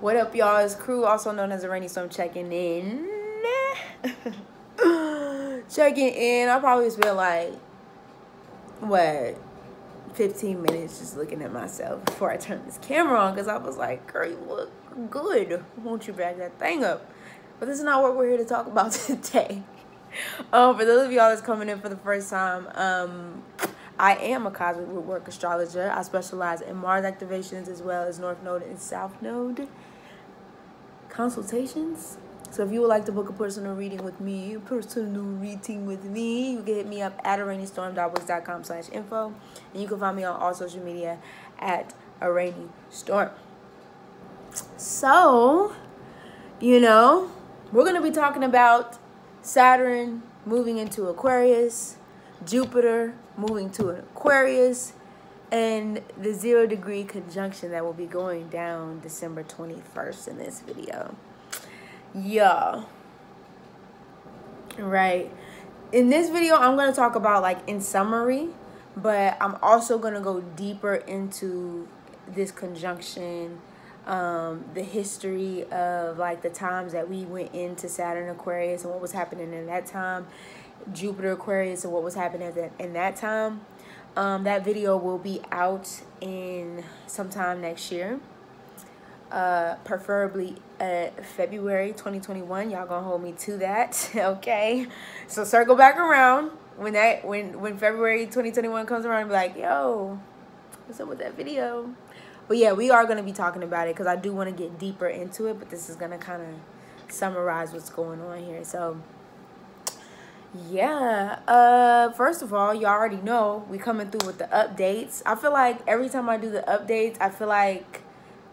What up, y'all? It's Crew, also known as Araneae, so I'm checking in. Checking in. I probably spent like, what, 15 minutes just looking at myself before I turned this camera on, because I was like, girl, you look good. Won't you back that thing up? But this is not what we're here to talk about today. For those of y'all that's coming in for the first time, I am a Cosmic Rootwork astrologer. I specialize in Mars activations as well as North Node and South Node consultations. So if you would like to book a personal reading with me, you can hit me up at araneastorm.wix.com/info, and you can find me on all social media at araneastorm. So, you know, we're going to be talking about Saturn moving into Aquarius, Jupiter moving to an Aquarius, and the 0-degree conjunction that will be going down December 21st in this video. Yeah. Right. In this video, I'm going to talk about, like, in summary, but I'm also going to go deeper into this conjunction, the history of, like, the times that we went into Saturn Aquarius and what was happening in that time, Jupiter Aquarius and what was happening in that time. That video will be out in sometime next year, preferably February 2021. Y'all gonna hold me to that, okay? So circle back around when February 2021 comes around and be like, yo, what's up with that video? But yeah, we are gonna be talking about it because I do want to get deeper into it, but this is gonna kind of summarize what's going on here. So yeah, first of all, you already know we coming through with the updates. I feel like every time I do the updates, I feel like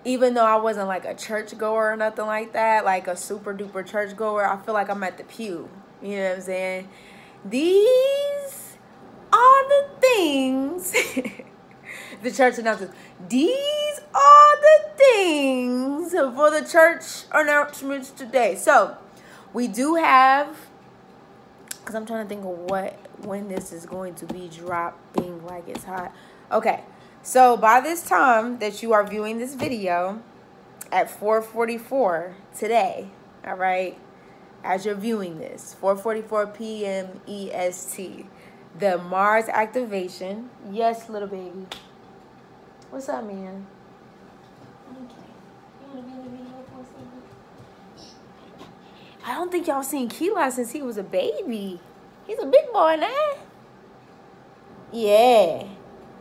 even though I wasn't like a church goer or nothing like that, like a super duper church goer, I feel like I'm at the pew. You know what I'm saying? These are the things the church announces. These are the things for the church announcements today. So we do have, because I'm trying to think of when this is going to be dropping like it's hot. Okay, so by this time that you are viewing this video at 4:44 today, all right, as you're viewing this, 4:44 p.m. EST, the Mars activation. Yes, little baby. What's up, man? Okay. You want to be in the video for a second? I don't think y'all seen Kila since he was a baby. He's a big boy now. Yeah.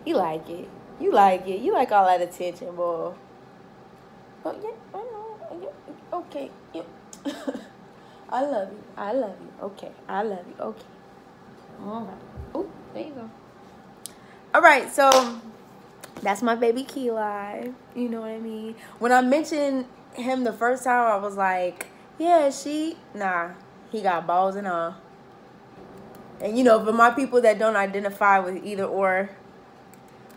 You like it. You like it. You like all that attention, boy. Oh, yeah. I know. Yeah. Okay. Yeah. I love you. I love you. Okay. I love you. Okay. All right. Oh, there you go. All right. So that's my baby Kila. You know what I mean? When I mentioned him the first time, I was like, yeah, nah, he got balls and all. And, you know, for my people that don't identify with either or,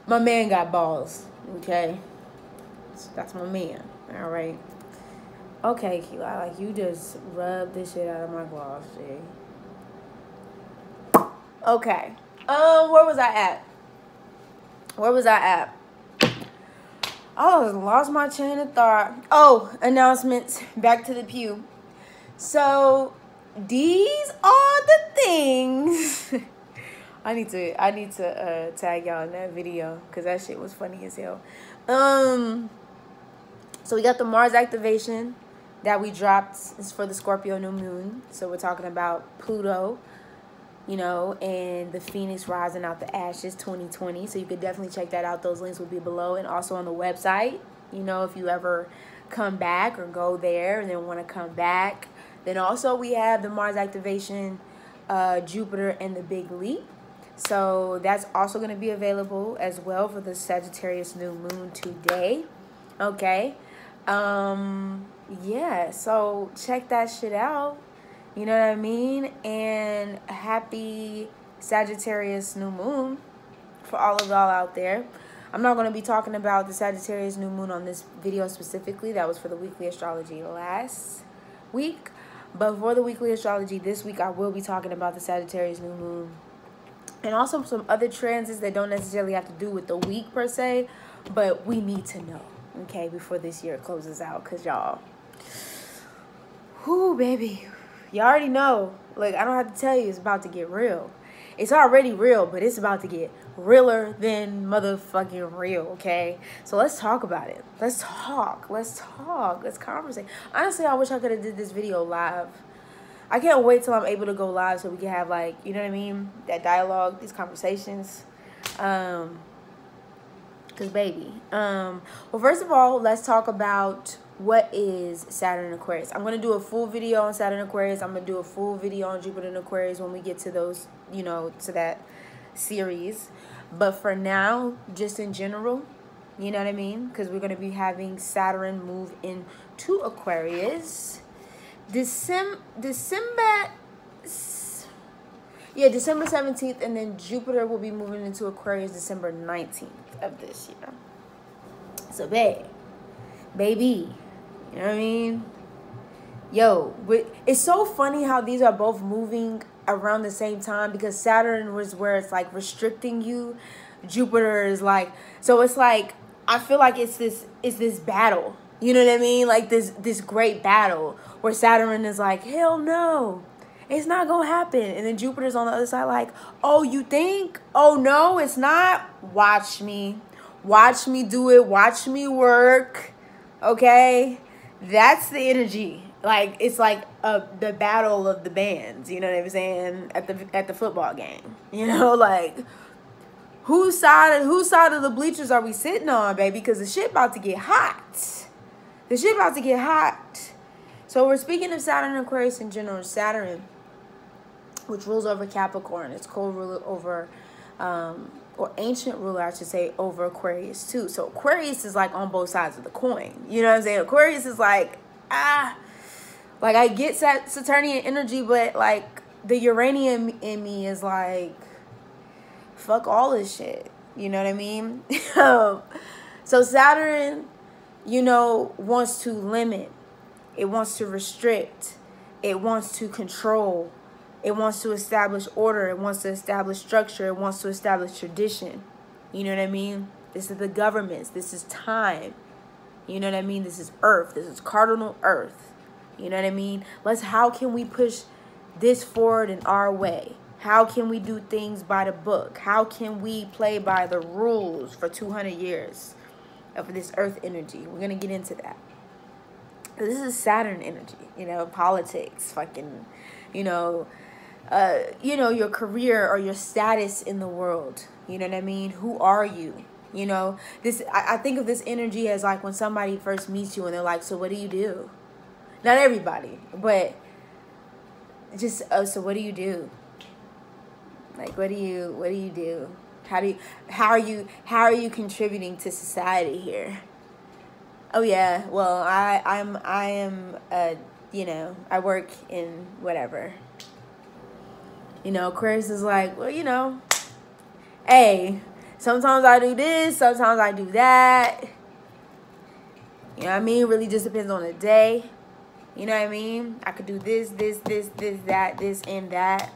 my man got balls, okay? So that's my man, all right? Okay, Kila, like, you just rubbed this shit out of my gloss, G. Okay, where was I at? Oh, lost my chain of thought. Oh, announcements. Back to the pew. So these are the things. I need to tag y'all in that video because that shit was funny as hell. So we got the Mars activation that we dropped. It's for the Scorpio new moon. So we're talking about Pluto, you know, and the Phoenix rising out the ashes 2020. So you could definitely check that out. Those links will be below and also on the website. You know, if you ever come back or go there and then want to come back. Then also we have the Mars activation, Jupiter and the Big Leap. So that's also going to be available as well for the Sagittarius new moon today. Okay. Yeah, so check that shit out. You know what I mean? And happy Sagittarius new moon for all of y'all out there. I'm not going to be talking about the Sagittarius new moon on this video specifically. That was for the weekly astrology last week. But for the weekly astrology this week, I will be talking about the Sagittarius new moon. And also some other transits that don't necessarily have to do with the week per se, but we need to know. okay, before this year closes out. Because y'all, whoo, baby, you already know. Like, I don't have to tell you, it's about to get real. It's already real, but it's about to get realer than motherfucking real, okay? So let's talk about it. Let's talk. Let's conversate. Honestly, I wish I could have did this video live. I can't wait till I'm able to go live so we can have, like, you know what I mean? That dialogue, these conversations. Because, baby. Well, first of all, let's talk about what is Saturn and Aquarius. I'm going to do a full video on Saturn and Aquarius. I'm going to do a full video on Jupiter and Aquarius when we get to those, you know, to that series. But for now, just in general, you know what I mean? Because we're going to be having Saturn move into Aquarius. December 17th, and then Jupiter will be moving into Aquarius December 19th of this year. So, baby, you know what I mean? Yo, it's so funny how these are both moving around the same time, because Saturn was where it's like restricting you. Jupiter is like, so it's like, I feel like it's this battle. You know what I mean? Like this great battle where Saturn is like, hell no, it's not gonna happen. And then Jupiter's on the other side like, oh, you think? Oh no, it's not? Watch me do it. Watch me work. Okay? That's the energy. Like, it's like the battle of the bands, you know what I'm saying? At the football game. You know, like, whose side of the bleachers are we sitting on, baby? Because the shit about to get hot. So we're speaking of Saturn and Aquarius in general. Saturn, which rules over Capricorn, it's co-ruler over, or ancient ruler, I should say, over Aquarius too. So Aquarius is like on both sides of the coin. You know what I'm saying? Aquarius is like, like, I get Saturnian energy, but like the Uranian in me is like, fuck all this shit. You know what I mean? So Saturn, you know, wants to limit. It wants to restrict. It wants to control. It wants to establish order. It wants to establish structure. It wants to establish tradition. You know what I mean? This is the governments. This is time. You know what I mean? This is Earth. This is cardinal Earth. You know what I mean? How can we push this forward in our way? How can we do things by the book? How can we play by the rules for 200 years of this Earth energy? We're going to get into that. This is Saturn energy, you know, politics, fucking, you know, your career or your status in the world. You know what I mean? Who are you? You know, I think of this energy as like when somebody first meets you and they're like, so what do you do? Not everybody, but just, so what do you do? Like, what do you do? How are you contributing to society here? Oh yeah, well, I am you know, I work in whatever. You know, Aquarius is like, well, you know, hey, sometimes I do this, sometimes I do that. You know what I mean? It really just depends on the day. You know what I mean? I could do this, that, this, and that.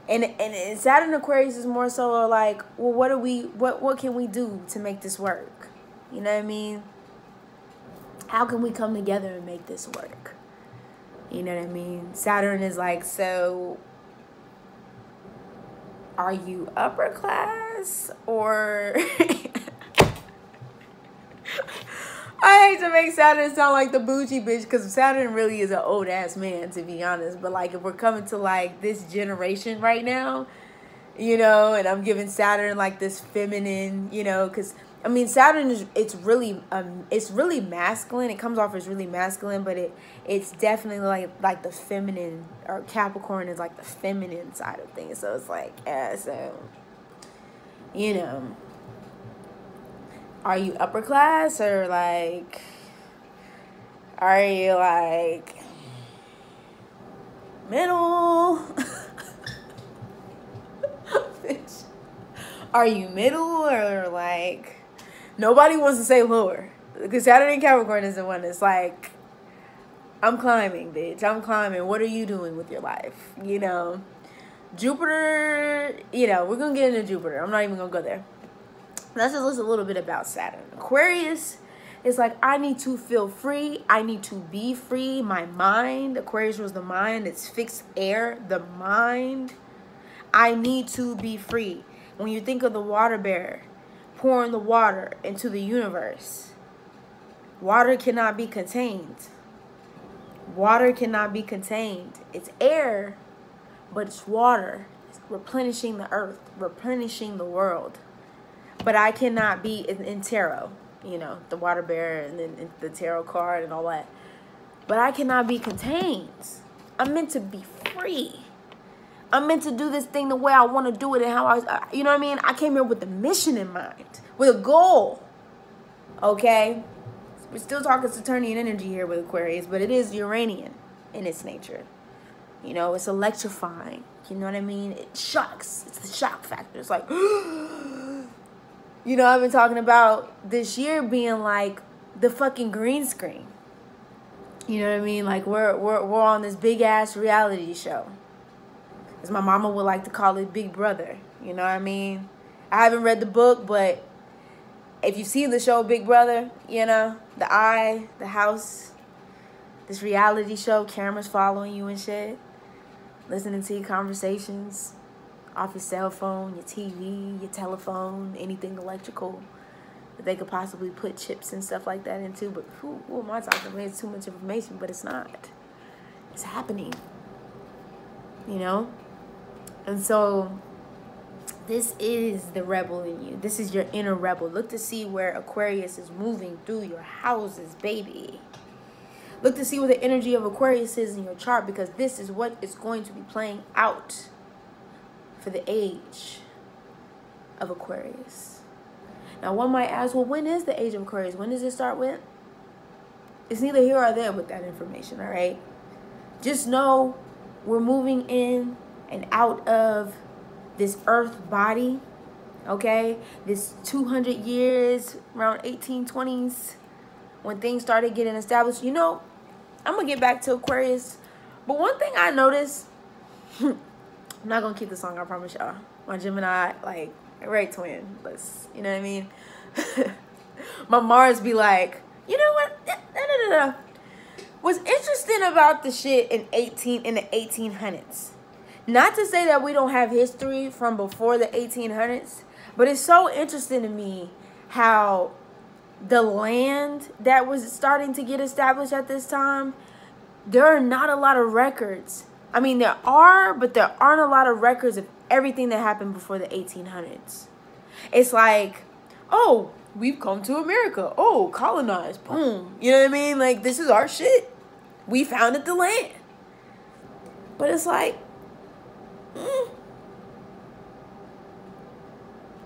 And Saturn Aquarius is more so like, well, what can we do to make this work? You know what I mean? How can we come together and make this work? You know what I mean? Saturn is like, so are you upper class or... I hate to make Saturn sound like the bougie bitch, because Saturn really is an old ass man, to be honest. But like, if we're coming to like this generation right now, you know, and I'm giving Saturn like this feminine, you know, because I mean, Saturn is, it's really masculine. It comes off as really masculine, but it's definitely like the feminine, or Capricorn is like the feminine side of things. So it's like, yeah, so, you know, are you upper class, or like, are you like middle? Bitch. Are you middle, or like, nobody wants to say lower, because Saturn in Capricorn is the one that's like, I'm climbing, bitch. I'm climbing. What are you doing with your life? You know, Jupiter, you know, we're going to get into Jupiter. I'm not even going to go there. Let's just listen a little bit about Saturn. Aquarius, It's like, I need to feel free. I need to be free. My mind, Aquarius was the mind. It's fixed air, the mind. I need to be free. When you think of the water bearer, pouring the water into the universe, water cannot be contained. Water cannot be contained. It's air, but it's water. It's replenishing the earth, replenishing the world. But I cannot be in tarot, you know, the water bearer and then the tarot card and all that. But I cannot be contained. I'm meant to be free. I'm meant to do this thing the way I want to do it and how you know what I mean? I came here with a mission in mind, with a goal. Okay? We're still talking Saturnian energy here with Aquarius, but it is Uranian in its nature. You know, it's electrifying. You know what I mean? It shocks. It's the shock factor. It's like, you know, I've been talking about this year being like the fucking green screen. You know what I mean? Like we're on this big ass reality show. As my mama would like to call it, Big Brother. You know what I mean? I haven't read the book, but if you see the show Big Brother, you know, the house, this reality show, cameras following you and shit, listening to your conversations off your cell phone, your TV, your telephone, anything electrical that they could possibly put chips and stuff like that into. But who am I talking about? It's too much information, but it's not. It's happening, you know? And so this is the rebel in you. This is your inner rebel. Look to see where Aquarius is moving through your houses, baby. Look to see where the energy of Aquarius is in your chart, because this is what is going to be playing out for the age of Aquarius. Now, one might ask, well, when is the age of Aquarius? When does it start with? It's neither here or there with that information, all right? Just know we're moving in and out of this earth body, okay? This 200 years, around 1820s, when things started getting established. You know, I'm going to get back to Aquarius. But one thing I noticed, I'm not going to keep the song, I promise y'all. My Gemini, like, right twin. Let's, you know what I mean? My Mars be like, you know what? What's interesting about the shit in the 1800s, not to say that we don't have history from before the 1800s, but it's so interesting to me how the land that was starting to get established at this time, there are not a lot of records. I mean, there are, but there aren't a lot of records of everything that happened before the 1800s. It's like, oh, we've come to America. Oh, colonized. Boom. You know what I mean? Like, this is our shit. We founded the land. But it's like,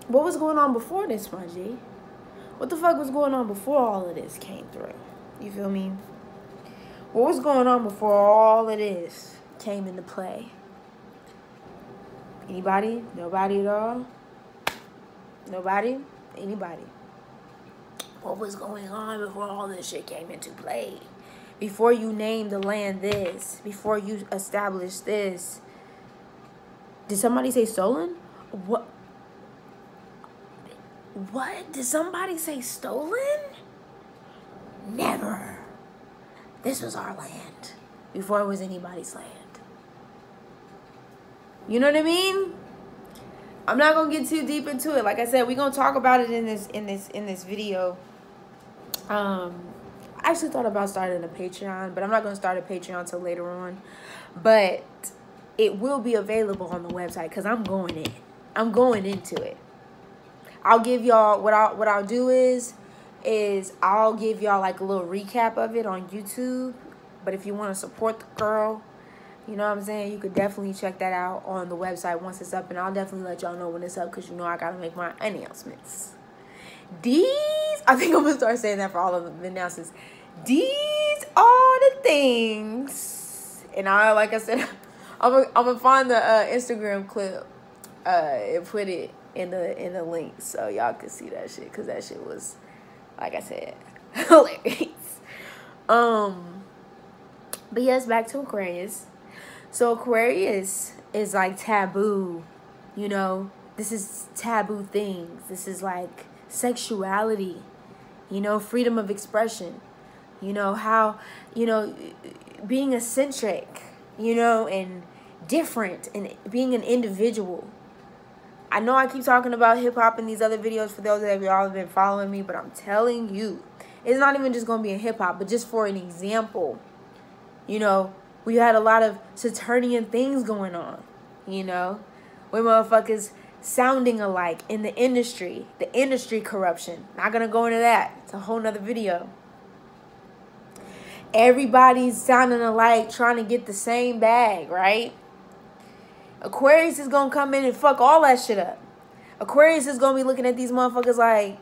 what was going on before this, my G? What the fuck was going on before all of this came through? You feel me? What was going on before all of this came into play? Anybody? Nobody at all? Nobody? Anybody? What was going on before all this shit came into play? Before you named the land this, before you established this, did somebody say stolen? What? What? Did somebody say stolen? Never. This was our land before it was anybody's land. You know what I mean? I'm not gonna get too deep into it. Like I said, we're gonna talk about it in this video. I actually thought about starting a Patreon, but I'm not gonna start a Patreon till later on. But it will be available on the website because I'm going in. I'm going into it. I'll give y'all what I'll do is I'll give y'all like a little recap of it on YouTube. But if you want to support the girl, you know what I'm saying, you could definitely check that out on the website once it's up, and I'll definitely let y'all know when it's up because you know I gotta make my announcements. I think I'm gonna start saying that for all of the announcements. These are the things, and like I said, I'm gonna find the Instagram clip and put it in the link so y'all can see that shit, because that shit was, like I said, hilarious. But yes, back to Aquarius. So Aquarius is like taboo, you know. This is taboo things. This is like sexuality You know, freedom of expression. You know, how, you know, being eccentric, you know, and different and being an individual. I know I keep talking about hip-hop in these other videos for those that y'all have been following me, but I'm telling you, it's not even just going to be in hip-hop, but just for an example, you know, we had a lot of Saturnian things going on, you know, where motherfuckers sounding alike in the industry corruption. Not going to go into that. It's a whole nother video. Everybody's sounding alike, trying to get the same bag, right? Aquarius is going to come in and fuck all that shit up. Aquarius is going to be looking at these motherfuckers like,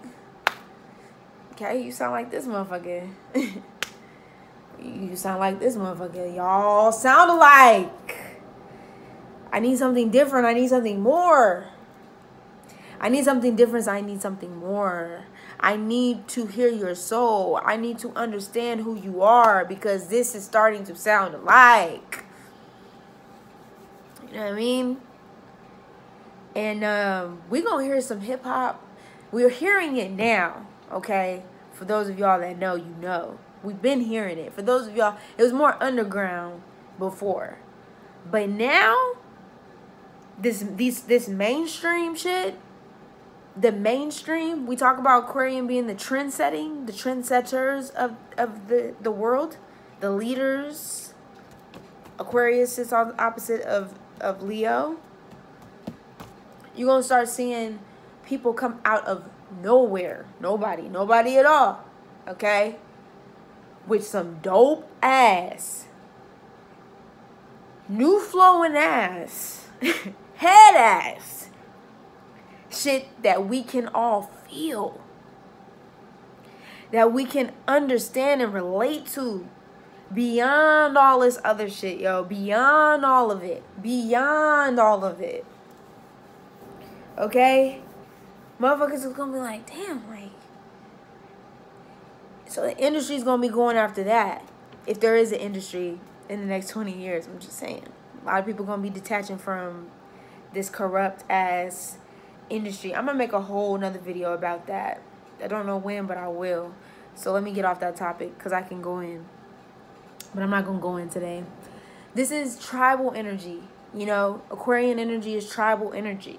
okay, you sound like this motherfucker. You sound like this motherfucker. Y'all sound alike. I need something different. I need something more. I need something different. So I need something more. I need to hear your soul. I need to understand who you are because this is starting to sound alike. You know what I mean? And we're going to hear some hip-hop. We're hearing it now, okay? For those of y'all that know, you know. We've been hearing it. For those of y'all, it was more underground before. But now, this mainstream shit, the mainstream, we talk about Aquarian being the trendsetters of the world, the leaders. Aquarius is on the opposite of Leo. You're going to start seeing people come out of nowhere. Nobody at all. Okay? With some dope ass, new flowing ass, head ass shit that we can all feel, that we can understand and relate to beyond all this other shit, yo. Beyond all of it. Beyond all of it. Okay? Motherfuckers is gonna be like, damn, like. So the industry's gonna be going after that. If there is an industry in the next 20 years, I'm just saying. A lot of people gonna be detaching from this corrupt ass industry. I'm gonna make a whole nother video about that. I don't know when, but I will. So let me get off that topic because I can go in. But I'm not gonna go in today. This is tribal energy. You know, Aquarian energy is tribal energy.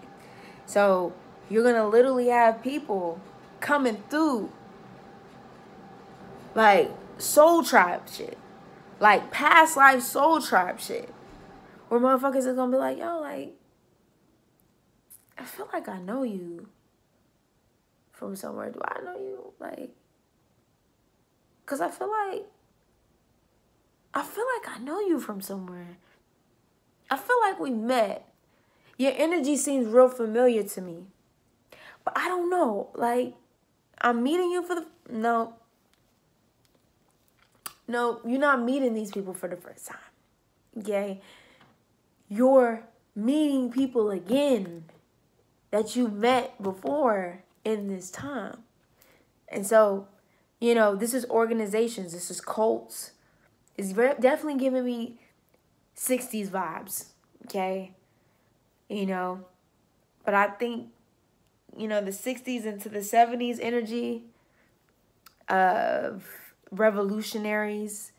So you're gonna literally have people coming through like soul tribe shit. Like past life soul tribe shit. Where motherfuckers is gonna be like, yo, like, I feel like I know you from somewhere. Do I know you? Like, cause I feel like I know you from somewhere. I feel like we met. Your energy seems real familiar to me. But I don't know. Like, I'm meeting you for the... No, you're not meeting these people for the first time. Okay? You're meeting people again that you met before in this time. And so, you know, this is organizations. This is cults. It's definitely giving me 60s vibes. Okay? You know? But I think, you know, the 60s into the 70s energy of revolutionaries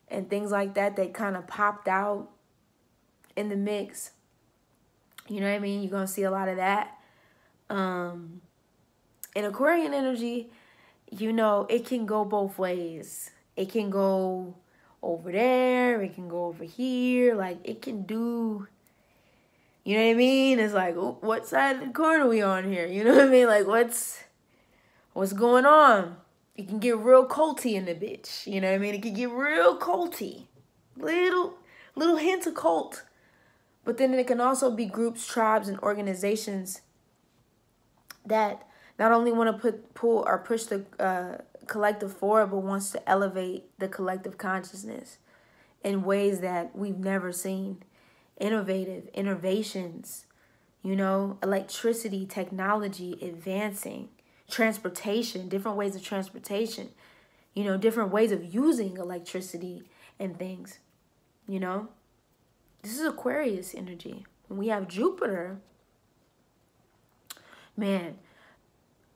and things like that, they kind of popped out in the mix. You know what I mean? You're going to see a lot of that. In Aquarian energy, you know, it can go both ways. It can go over there. It can go over here. Like, it can do... You know what I mean? It's like, what side of the corner are we on here? You know what I mean? Like, what's going on? It can get real culty in the bitch. You know what I mean? It can get real culty. Little hints of cult. But then it can also be groups, tribes, and organizations that not only want to pull or push the collective forward, but wants to elevate the collective consciousness in ways that we've never seen. Innovative innovations, you know, electricity, technology, advancing, transportation, different ways of transportation, you know, different ways of using electricity and things, you know. This is Aquarius energy. When we have Jupiter, man,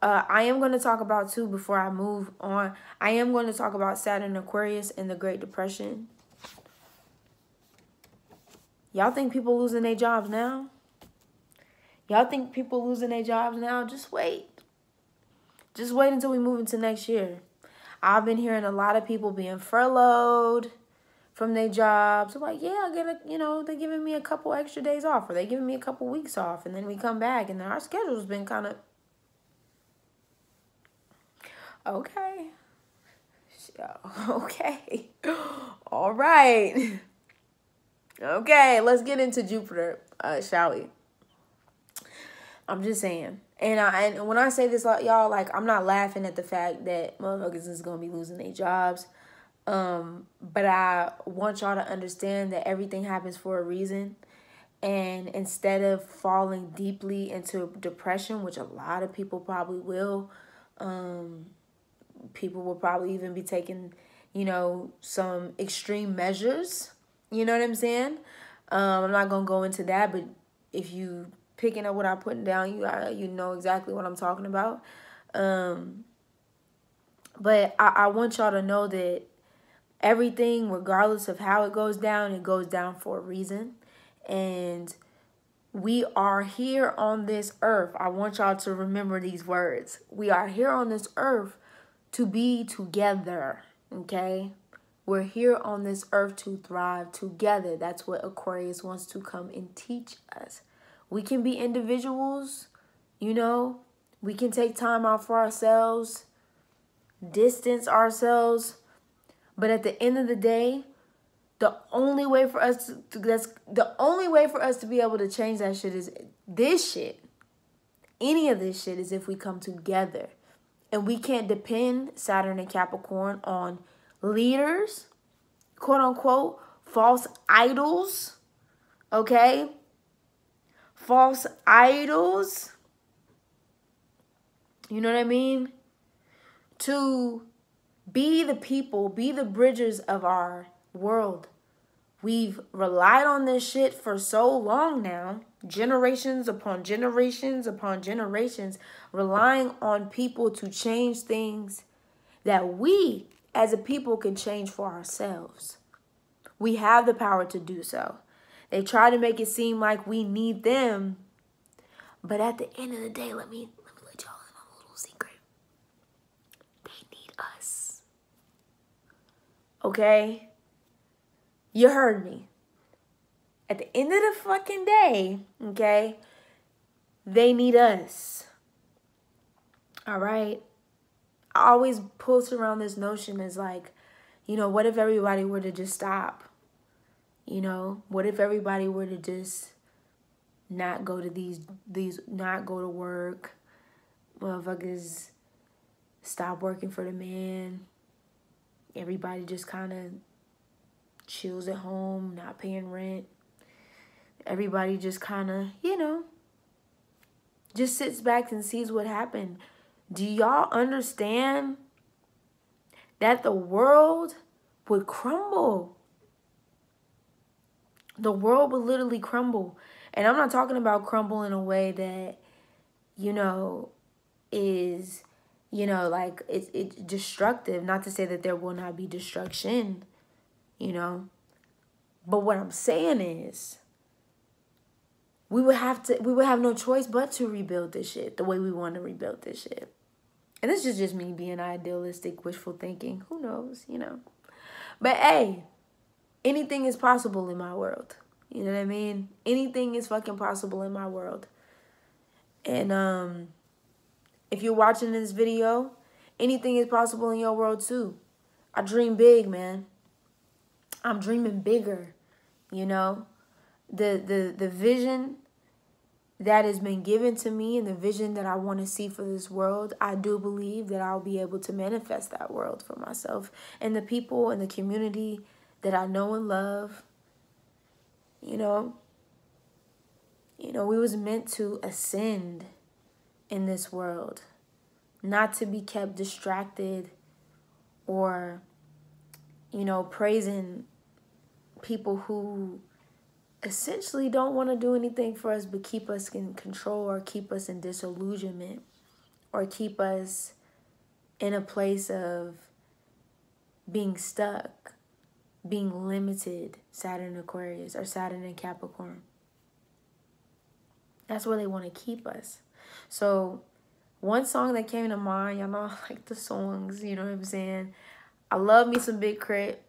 I am going to talk about, too, before I move on, I am going to talk about Saturn Aquarius and the Great Depression. Y'all think people losing their jobs now? Y'all think people losing their jobs now? Just wait. Just wait until we move into next year. I've been hearing a lot of people being furloughed from their jobs. Like, yeah, they're giving me a couple extra days off, or they're giving me a couple weeks off, and then we come back, and then our schedule's been kind of... Okay. Okay. All right. Okay, let's get into Jupiter, shall we? I'm just saying. And when I say this, y'all, like, I'm not laughing at the fact that motherfuckers is going to be losing their jobs. But I want y'all to understand that everything happens for a reason. And instead of falling deeply into depression, which a lot of people probably will, people will probably even be taking, some extreme measures. You know what I'm saying? I'm not going to go into that, but if you picking up what I'm putting down, you know exactly what I'm talking about. But I want y'all to know that everything, regardless of how it goes down for a reason. And we are here on this earth. I want y'all to remember these words. We are here on this earth to be together, okay? We're here on this earth to thrive together. That's what Aquarius wants to come and teach us. We can be individuals, we can take time out for ourselves, distance ourselves. But at the end of the day, the only way for us to be able to change that shit is this shit. Any of this shit is if we come together. And we can't depend, Saturn and Capricorn, on leaders, quote unquote, false idols, okay? False idols, you know what I mean? To be the people, be the bridgers of our world. We've relied on this shit for so long now, generations upon generations upon generations, relying on people to change things that we as a people can change for ourselves. We have the power to do so. They try to make it seem like we need them. But at the end of the day, let me let y'all in on a little secret. They need us. Okay? You heard me. At the end of the fucking day, okay, they need us. All right? I always pulse around this notion as like, what if everybody were to just stop? What if everybody were to just not go to not go to work? Motherfuckers stop working for the man. Everybody just kind of chills at home, not paying rent. Everybody just kind of, just sits back and sees what happened. Do y'all understand that the world would crumble? The world would literally crumble. And I'm not talking about crumble in a way that, is, like it's destructive. Not to say that there will not be destruction, But what I'm saying is we would have no choice but to rebuild this shit the way we want to rebuild this shit. And this is just me being idealistic, wishful thinking. Who knows, But hey, anything is possible in my world. You know what I mean? Anything is fucking possible in my world. And if you're watching this video, anything is possible in your world too. I dream big, man. I'm dreaming bigger, The vision that has been given to me and the vision that I want to see for this world, I do believe that I'll be able to manifest that world for myself and the people and the community that I know and love. We was meant to ascend in this world, not to be kept distracted or, praising people who essentially don't want to do anything for us but keep us in control or keep us in disillusionment or keep us in a place of being stuck, being limited, Saturn in Aquarius or Saturn in Capricorn. That's where they want to keep us. So one song that came to mind, y'all know I like the songs, you know what I'm saying? I love me some Big Crit.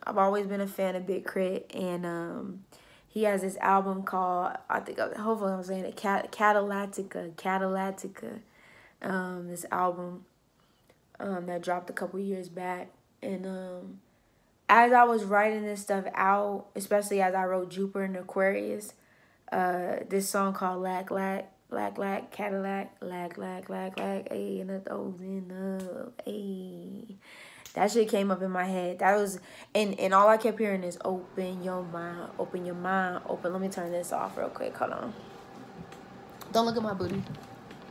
I've always been a fan of Big Crit. And he has this album called, hopefully I'm saying it, Catalactica. This album that dropped a couple years back. And as I was writing this stuff out, especially as I wrote Jupiter in Aquarius, this song called Lack, Cadillac, Lack, ayy, and the those in the ayy. That shit came up in my head. That was, and all I kept hearing is open your mind, open your mind, open. Let me turn this off real quick. Hold on. Don't look at my booty.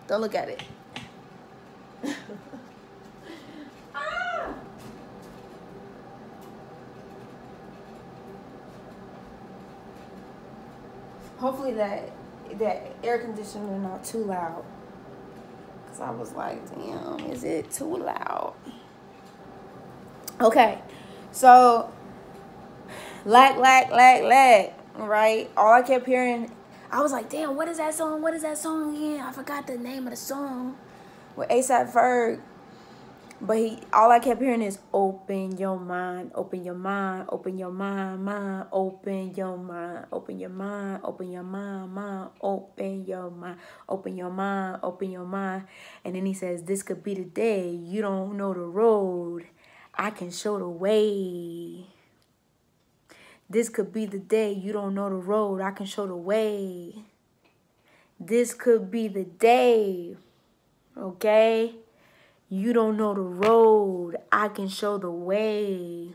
Don't look at it. Ah! Hopefully that air conditioner not too loud. Cause I was like, damn, is it too loud? Okay, so lack, right? All I kept hearing, I was like, damn, what is that song? What is that song again? I forgot the name of the song with ASAP Ferg. But all I kept hearing is open your mind, open your mind, open your mind, open your mind, open your mind, open your mind, open your mind, open your mind, open your mind. And then he says, this could be the day you don't know the road. I can show the way. This could be the day you don't know the road. I can show the way. This could be the day, okay? You don't know the road. I can show the way.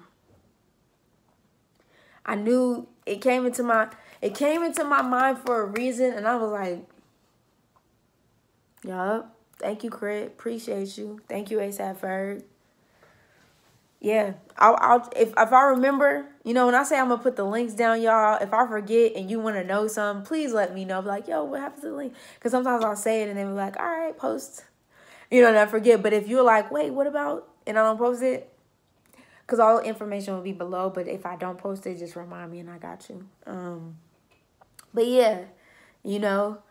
I knew it came into my mind for a reason, and I was like, yup, thank you, Crit. Appreciate you. Thank you, ASAP Ferg. Yeah, if I remember, you know, when I say I'm gonna put the links down, y'all, if I forget and you want to know something, please let me know. Be like, yo, what happened to the link? Because sometimes I'll say it and then be like, all right, post. You know, and I forget. But if you're like, wait, what about? And I don't post it, because all the information will be below. But if I don't post it, just remind me and I got you. But yeah, you know,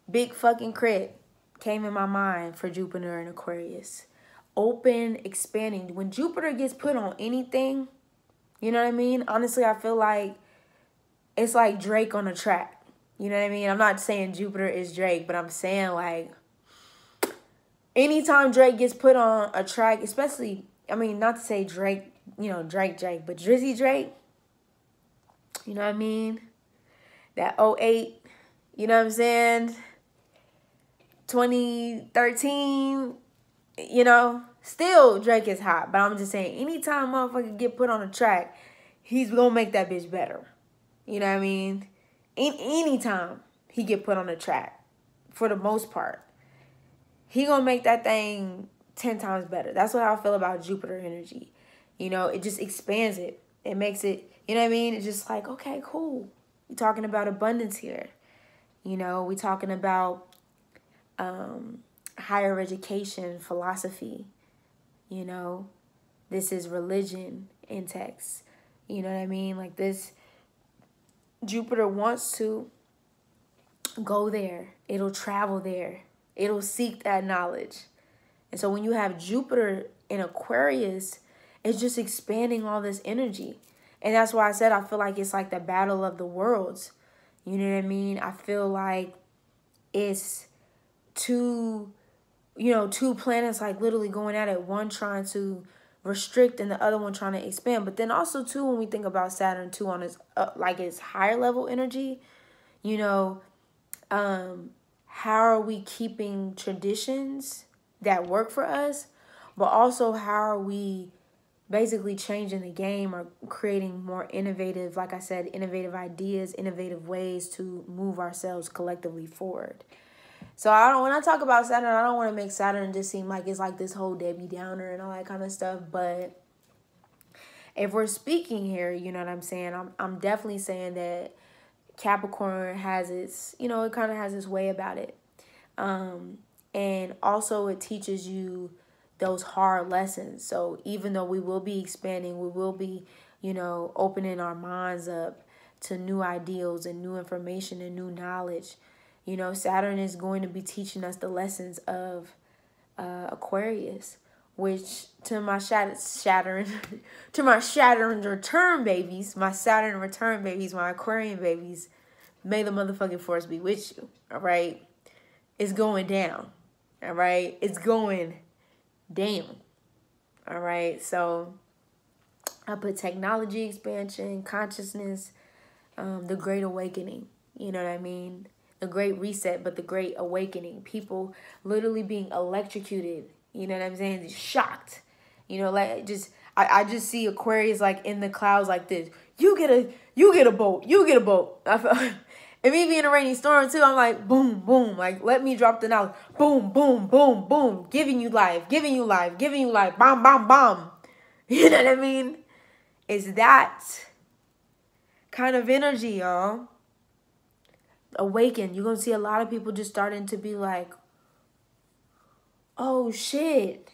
big fucking Crit came in my mind for Jupiter and Aquarius. Open, expanding. When Jupiter gets put on anything, you know what I mean? Honestly, I feel like it's like Drake on a track. You know what I mean? I'm not saying Jupiter is Drake, but I'm saying like anytime Drake gets put on a track, especially, I mean, not to say Drake, you know, Drake, but Drizzy Drake, you know what I mean? That 08, you know what I'm saying? 2013, you know, still Drake is hot. But I'm just saying, anytime motherfucker get put on a track, he's gonna make that bitch better. You know what I mean? Anytime he get put on a track, for the most part, he gonna make that thing 10 times better. That's what I feel about Jupiter energy. You know, it just expands it. It makes it, you know what I mean? It's just like, okay, cool. We're talking about abundance here. You know, we're talking about higher education, philosophy. You know, this is religion in text. You know what I mean? Like this, Jupiter wants to go there. It'll travel there. It'll seek that knowledge. And so when you have Jupiter in Aquarius, it's just expanding all this energy. And that's why I said I feel like it's like the battle of the worlds. You know what I mean? I feel like it's two planets like literally going at it. One trying to restrict and the other one trying to expand. But then also too, when we think about Saturn too on its like its higher level energy, you know, how are we keeping traditions that work for us, but also how are we basically changing the game or creating more innovative, like I said, innovative ideas, innovative ways to move ourselves collectively forward. So when I talk about Saturn, I don't want to make Saturn just seem like it's like this whole Debbie Downer and all that kind of stuff. But if we're speaking here, you know what I'm saying? I'm definitely saying that Capricorn has its, you know, it kind of has its way about it. And also it teaches you those hard lessons. So even though we will be expanding, we will be, you know, opening our minds up to new ideals and new information and new knowledge. You know, Saturn is going to be teaching us the lessons of Aquarius, which to my Saturn to my Saturn return babies, my Saturn return babies, my Aquarian babies, may the motherfucking force be with you. All right, it's going down. All right, it's going down. All right, so I put technology expansion, consciousness, the great awakening. You know what I mean? The great reset, but the great awakening. People literally being electrocuted. You know what I'm saying? Just shocked. You know, like I just see Aquarius like in the clouds like this. You get a boat. You get a boat. I feel, and me being a rainy storm too, I'm like, boom, boom. Like, let me drop the knowledge. Boom, boom, boom, boom. Giving you life, giving you life, giving you life. Bomb, bomb, bomb. You know what I mean? It's that kind of energy, y'all. Awaken. You're going to see a lot of people just starting to be like, oh, shit.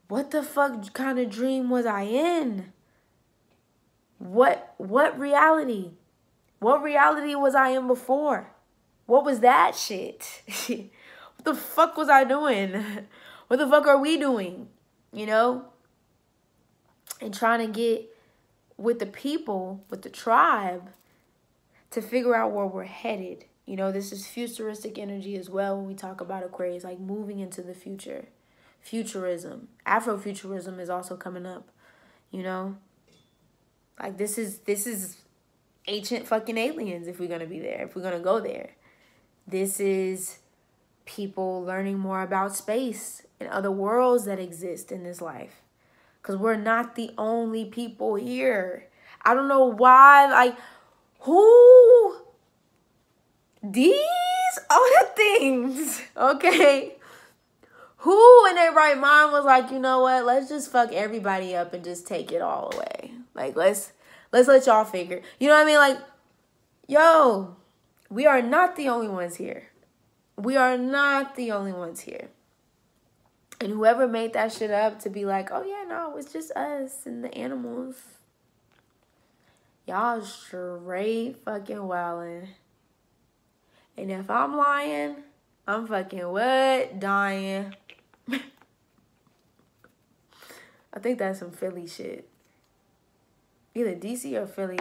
What the fuck kind of dream was I in? What reality? What reality was I in before? What was that shit? What the fuck was I doing? What the fuck are we doing? You know? And trying to get with the people, with the tribe, to figure out where we're headed. You know, this is futuristic energy as well when we talk about Aquarius, like moving into the future. Futurism. Afrofuturism is also coming up, you know? Like this is ancient fucking aliens if we're going to be there, if we're going to go there. This is people learning more about space and other worlds that exist in this life. Because we're not the only people here. I don't know why, like, who? These are the things, okay? Who in their right mind was like, you know what? Let's just fuck everybody up and just take it all away. Like, let's let y'all figure. You know what I mean? Like, yo, we are not the only ones here. We are not the only ones here. And whoever made that shit up to be like, oh yeah, no, it's just us and the animals. Y'all straight fucking wildin'. And if I'm lying, I'm fucking what? Dying. I think that's some Philly shit. Either DC or Philly.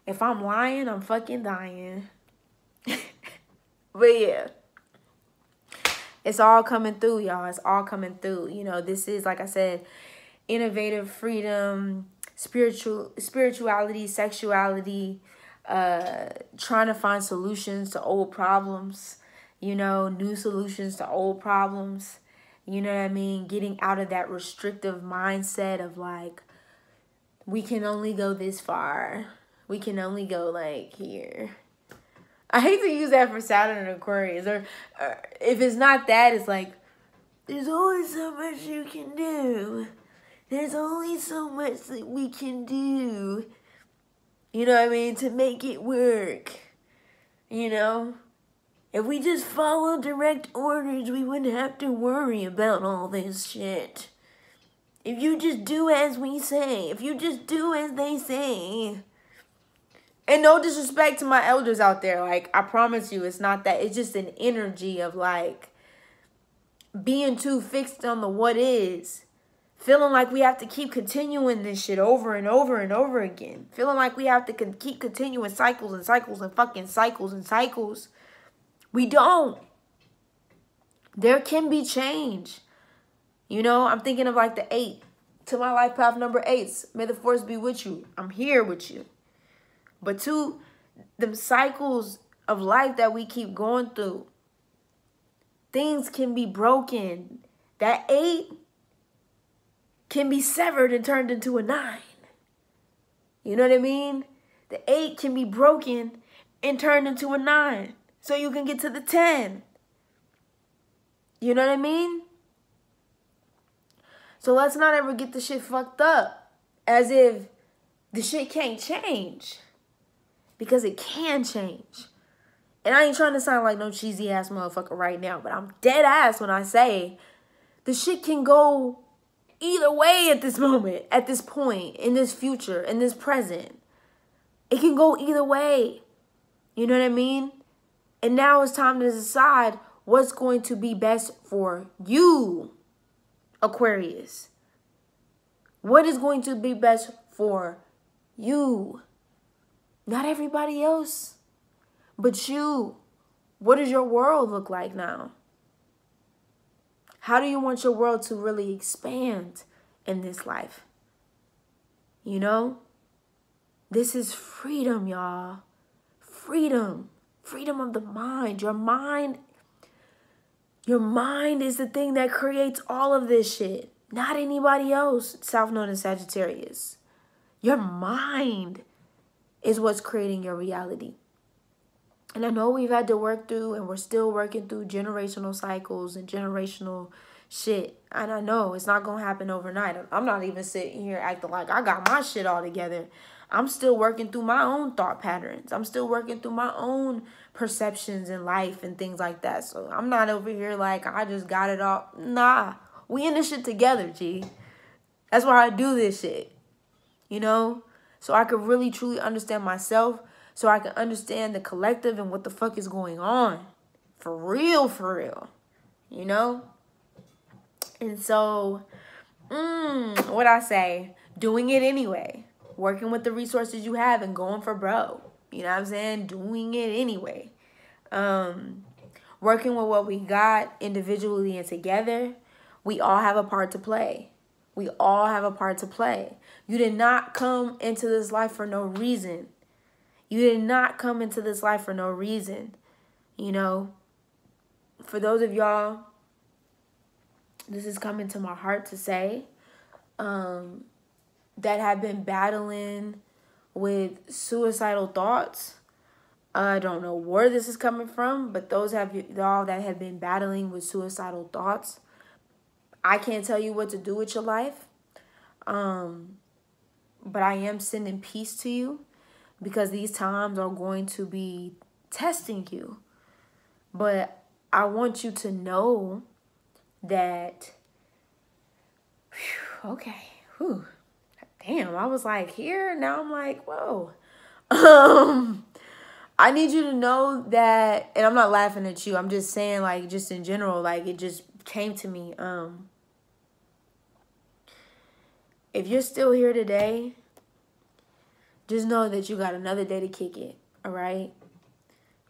If I'm lying, I'm fucking dying. But yeah. It's all coming through, y'all. It's all coming through. You know, this is, like I said, innovative freedom, spirituality, sexuality, trying to find solutions to old problems, you know, new solutions to old problems. You know what I mean? Getting out of that restrictive mindset of like, we can only go this far. We can only go like here. I hate to use that for Saturn and Aquarius. Or if it's not that, it's like, there's only so much you can do. There's only so much that we can do. You know what I mean? To make it work. You know? If we just follow direct orders, we wouldn't have to worry about all this shit. If you just do as we say. If you just do as they say. And no disrespect to my elders out there. Like, I promise you, it's not that. It's just an energy of, like, being too fixed on the what is. Feeling like we have to keep continuing this shit over and over and over again. Feeling like we have to keep continuing cycles and cycles and fucking cycles and cycles. We don't. There can be change. You know, I'm thinking of, like, the 8. To my life path number 8. May the force be with you. I'm here with you. But to them cycles of life that we keep going through, things can be broken. That 8 can be severed and turned into a 9. You know what I mean? The 8 can be broken and turned into a 9. So you can get to the 10. You know what I mean? So let's not ever get the shit fucked up. As if the shit can't change. Because it can change. And I ain't trying to sound like no cheesy ass motherfucker right now, but I'm dead ass when I say the shit can go either way at this moment, at this point, in this future, in this present. It can go either way. You know what I mean? And now it's time to decide what's going to be best for you, Aquarius. What is going to be best for you? Not everybody else, but you. What does your world look like now? How do you want your world to really expand in this life? You know? This is freedom, y'all. Freedom. Freedom of the mind. Your mind is the thing that creates all of this shit. Not anybody else, South Node and Sagittarius. Your mind is what's creating your reality. And I know we've had to work through, and we're still working through generational cycles and generational shit. And I know it's not going to happen overnight. I'm not even sitting here acting like I got my shit all together. I'm still working through my own thought patterns. I'm still working through my own perceptions in life and things like that. So I'm not over here like I just got it all. Nah, we in this shit together, G. That's why I do this shit. You know? So I could really truly understand myself. So I can understand the collective and what the fuck is going on. For real, for real. You know? And so, what I say? Doing it anyway. Working with the resources you have and going for bro. You know what I'm saying? Doing it anyway. Working with what we got individually and together. We all have a part to play. We all have a part to play. You did not come into this life for no reason. You did not come into this life for no reason. You know, for those of y'all, this is coming to my heart to say, that have been battling with suicidal thoughts. I don't know where this is coming from, but those of y'all that have been battling with suicidal thoughts, I can't tell you what to do with your life. But I am sending peace to you, because these times are going to be testing you. But I want you to know that, okay, damn, I was like here, now I'm like, whoa. I need you to know that, and I'm not laughing at you, I'm just saying, like, just in general, like, it just came to me. If you're still here today, just know that you got another day to kick it, all right?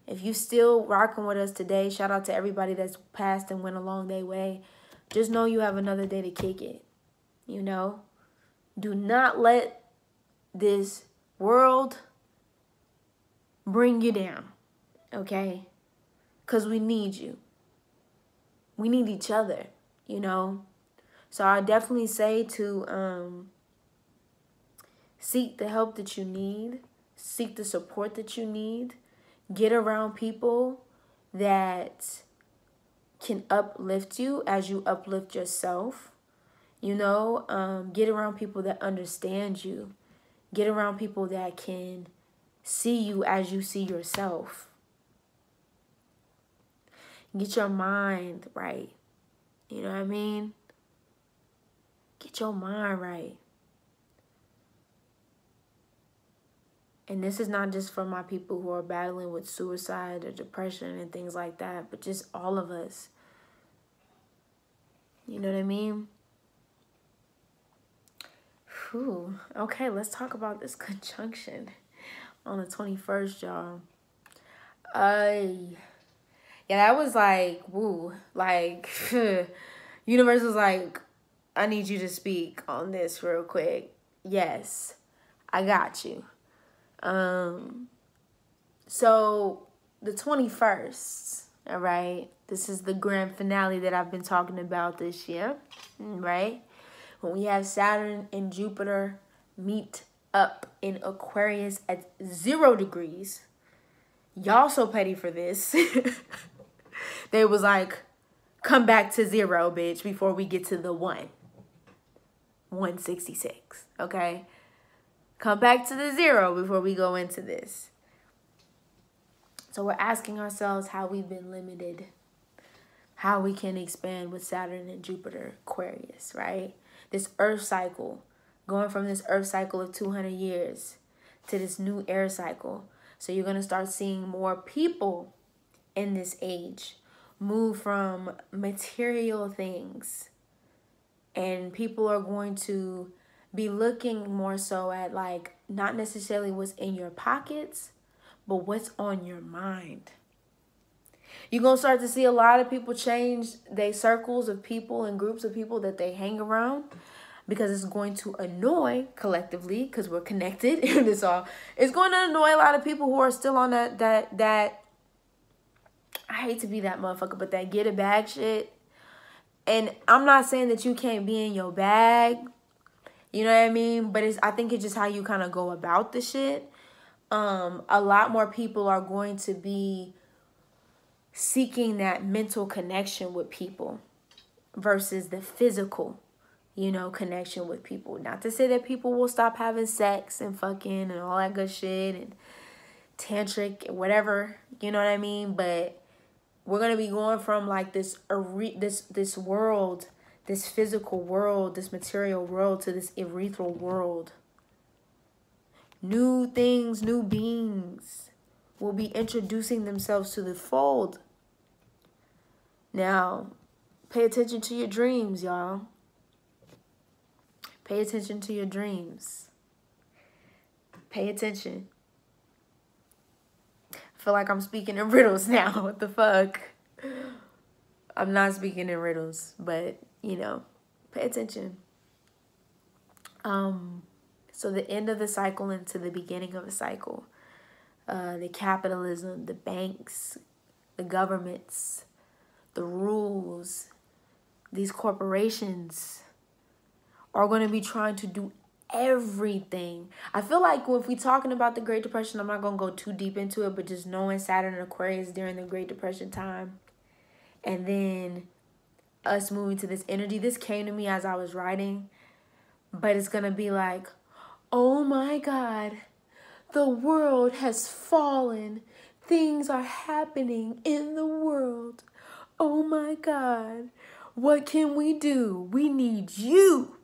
If you still rocking with us today, shout out to everybody that's passed and went along their way. Just know you have another day to kick it, you know? Do not let this world bring you down, okay? Because we need you. We need each other, you know? So I definitely say to seek the help that you need. Seek the support that you need. Get around people that can uplift you as you uplift yourself. You know, get around people that understand you. Get around people that can see you as you see yourself. Get your mind right. You know what I mean? Get your mind right. And this is not just for my people who are battling with suicide or depression and things like that, but just all of us. You know what I mean? Whew. Okay, let's talk about this conjunction on the 21st, y'all. Yeah, that was like, woo. Like, universe was like, I need you to speak on this real quick. Yes, I got you. So the 21st, all right, this is the grand finale that I've been talking about this year, right? When we have Saturn and Jupiter meet up in Aquarius at 0 degrees. Y'all so petty for this. They was like, come back to 0, bitch, before we get to the 166, okay? Come back to the 0 before we go into this. So we're asking ourselves how we've been limited, how we can expand with Saturn and Jupiter, Aquarius, right? This earth cycle, going from this earth cycle of 200 years to this new air cycle. So you're going to start seeing more people in this age move from material things, and people are going to be looking more so at like not necessarily what's in your pockets, but what's on your mind. You're going to start to see a lot of people change their circles of people and groups of people that they hang around, because it's going to annoy collectively, because we're connected and it's going to annoy a lot of people who are still on that I hate to be that motherfucker, but that get a bag shit. And I'm not saying that you can't be in your bag, you know what I mean? But I think it's just how you kind of go about the shit. A lot more people are going to be seeking that mental connection with people versus the physical, connection with people. Not to say that people will stop having sex and fucking and all that good shit and tantric, whatever, you know what I mean? But we're going to be going from like this world, this physical world, this material world, to this ethereal world. New things, new beings will be introducing themselves to the fold. Now, pay attention to your dreams, y'all. Pay attention to your dreams. Pay attention. I feel like I'm speaking in riddles now. What the fuck? I'm not speaking in riddles, but, pay attention. So the end of the cycle into the beginning of a cycle. The capitalism, the banks, the governments, the rules, these corporations are going to be trying to do everything. I feel like if we're talking about the Great Depression, I'm not going to go too deep into it, but just knowing Saturn and Aquarius during the Great Depression time, and then us moving to this energy, this came to me as I was writing, but it's going to be like, oh my God, the world has fallen. Things are happening in the world. Oh my God, what can we do? We need you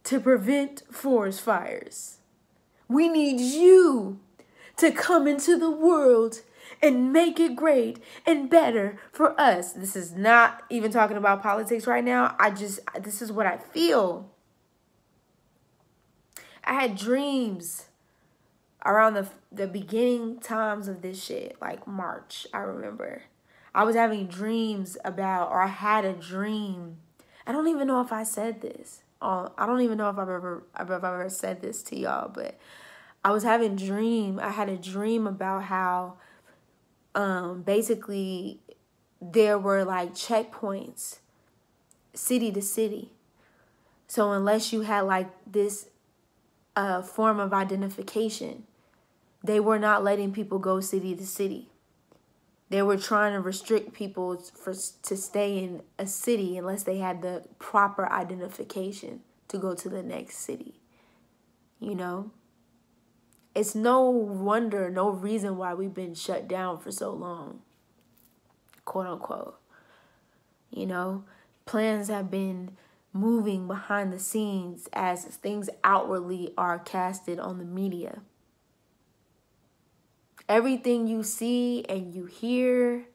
to prevent forest fires. We need you to come into the world and make it great and better for us. This is not even talking about politics right now. This is what I feel. I had dreams around the beginning times of this shit, like March, I remember. I was having dreams about, or I had a dream. I don't even know if I said this. I don't even know if I've ever said this to y'all, but I was having I had a dream about how basically there were like checkpoints city to city. So unless you had like this form of identification, they were not letting people go city to city. They were trying to restrict people to stay in a city unless they had the proper identification to go to the next city. It's no wonder, no reason why we've been shut down for so long, quote unquote. Plans have been moving behind the scenes as things outwardly are casted on the media. Everything you see and you hear,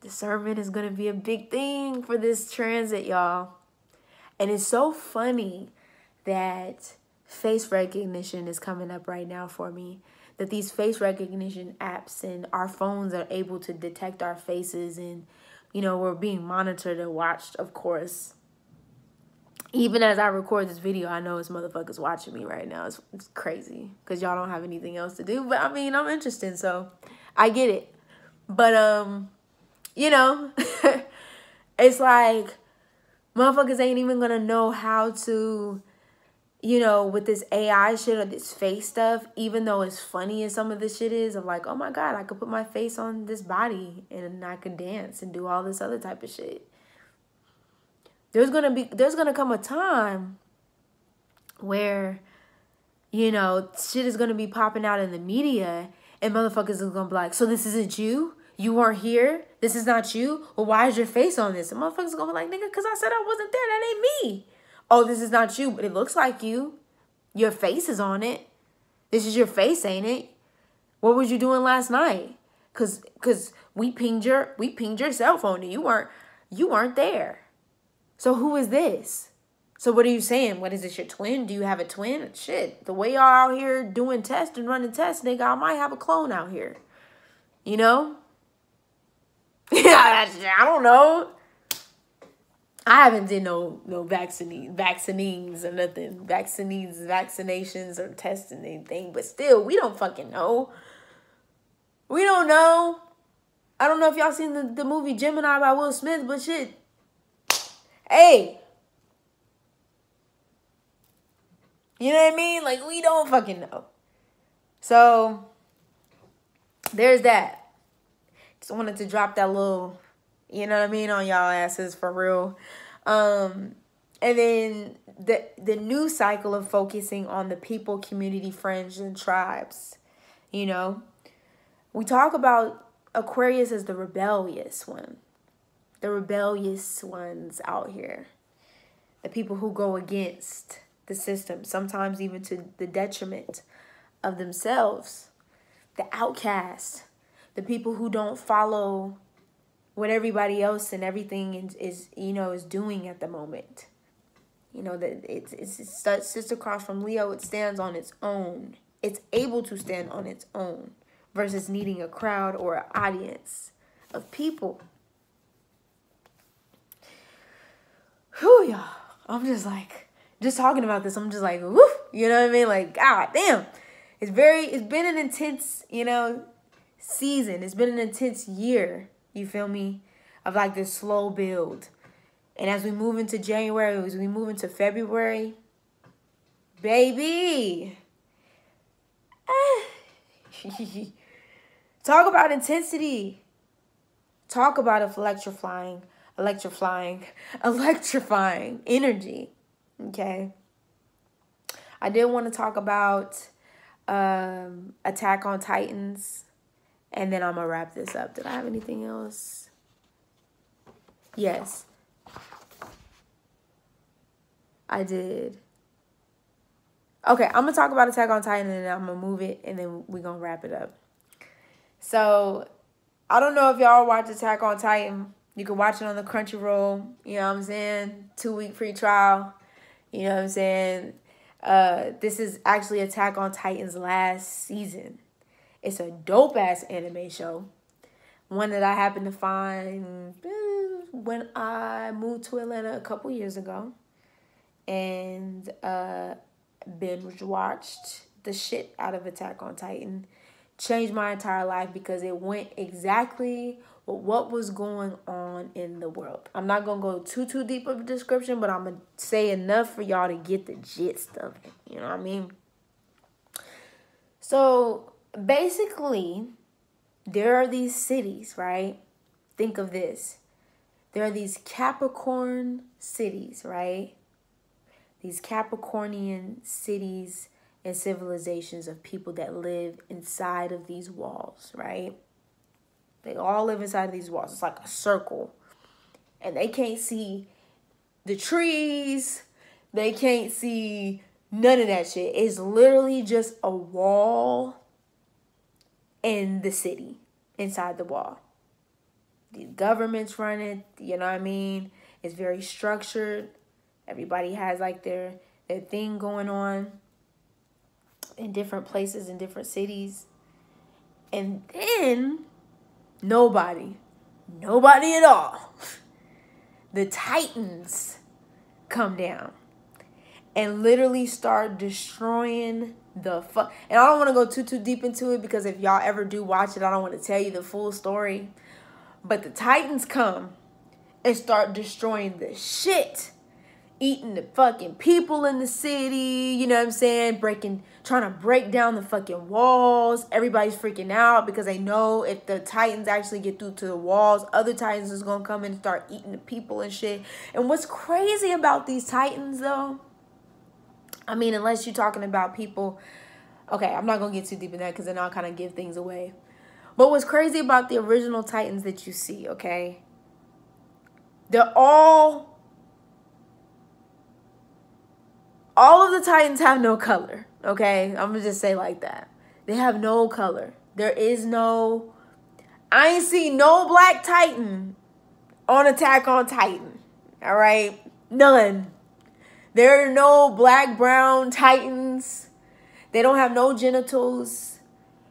discernment is going to be a big thing for this transit, y'all. And it's so funny that face recognition is coming up right now for me. That these face recognition apps and our phones are able to detect our faces, and, we're being monitored and watched, of course. Even as I record this video, I know it's motherfuckers watching me right now. It's crazy because y'all don't have anything else to do. But, I'm interested, so I get it. But, it's like motherfuckers ain't even going to know how to, with this AI shit or this face stuff, even though it's funny as some of this shit is, of like, oh my God, I could put my face on this body and I could dance and do all this other type of shit. There's gonna come a time where, you know, shit is going to be popping out in the media, and motherfuckers is going to be like, so this isn't you? You weren't here? This is not you? Well, why is your face on this? And motherfuckers going to be like, nigga, because I said I wasn't there. That ain't me. Oh, this is not you, but it looks like you. Your face is on it. This is your face, ain't it? What was you doing last night? Cause we pinged your cell phone and you weren't there. So who is this? So what are you saying? What is this, your twin? Do you have a twin? Shit, the way y'all out here doing tests and running tests, nigga, I might have a clone out here. You know? I don't know. I haven't did no vaccines or nothing. Vaccinations or testing anything. But still, we don't fucking know. We don't know. I don't know if y'all seen the movie Gemini by Will Smith, but shit. Hey. You know what I mean? Like, we don't fucking know. So, there's that. Just wanted to drop that little, you know what I mean, on y'all asses for real. And then the new cycle of focusing on the people, community, friends, and tribes. You know, we talk about Aquarius as the rebellious one. The rebellious ones out here. The people who go against the system, sometimes even to the detriment of themselves. The outcasts. The people who don't follow what everybody else and everything is doing at the moment. You know, that it sits across from Leo. It stands on its own. It's able to stand on its own versus needing a crowd or an audience of people. Whew, y'all. I'm just like, just talking about this, I'm just like, whoo, you know what I mean? Like, god damn. It's been an intense, season. It's been an intense year, you feel me, of like this slow build. And as we move into January, as we move into February, baby, talk about intensity. Talk about electrifying energy, okay? I did want to talk about Attack on Titans. And then I'm going to wrap this up. Did I have anything else? Yes. I did. Okay, I'm going to talk about Attack on Titan and then I'm going to move it and then we're going to wrap it up. So, I don't know if y'all watch Attack on Titan. You can watch it on the Crunchyroll. You know what I'm saying? 2-week free trial. You know what I'm saying? This is actually Attack on Titan's last season. It's a dope-ass anime show. One that I happened to find when I moved to Atlanta a couple years ago. And binge-watched the shit out of Attack on Titan. Changed my entire life because it went exactly with what was going on in the world. I'm not going to go too deep of a description, but I'm going to say enough for y'all to get the gist of it. You know what I mean? So, basically, there are these cities, right? Think of this. There are these Capricorn cities, right? These Capricornian cities and civilizations of people that live inside of these walls, right? They all live inside of these walls. It's like a circle. And they can't see the trees. They can't see none of that shit. It's literally just a wall in the city, inside the wall. The governments run it, you know what I mean? It's very structured. Everybody has like their thing going on in different places, in different cities. And then nobody at all, the Titans come down and literally start destroying the fuck. And I don't want to go too deep into it because if y'all ever do watch it, I don't want to tell you the full story. But the Titans come and start destroying the shit. Eating the fucking people in the city, you know what I'm saying? Trying to break down the fucking walls. Everybody's freaking out because they know if the Titans actually get through to the walls, other Titans is going to come in and start eating the people and shit. And what's crazy about these Titans, though, I mean, unless you're talking about people. Okay, I'm not going to get too deep in that because then I'll kind of give things away. But what's crazy about the original Titans that you see, okay? They're all of the Titans have no color, okay? I'm going to just say like that. They have no color. There is no, I ain't seen no black Titan on Attack on Titan, all right? None. There are no black, brown Titans. They don't have no genitals.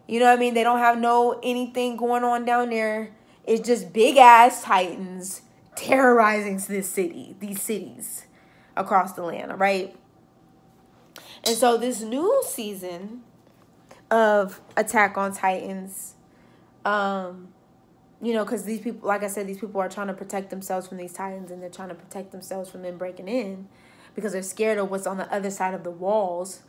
You know what I mean? They don't have no anything going on down there. It's just big ass Titans terrorizing these cities across the land, all right? And so this new season of Attack on Titans, you know, because these people, like I said, these people are trying to protect themselves from these Titans, and they're trying to protect themselves from them breaking in because they're scared of what's on the other side of the walls.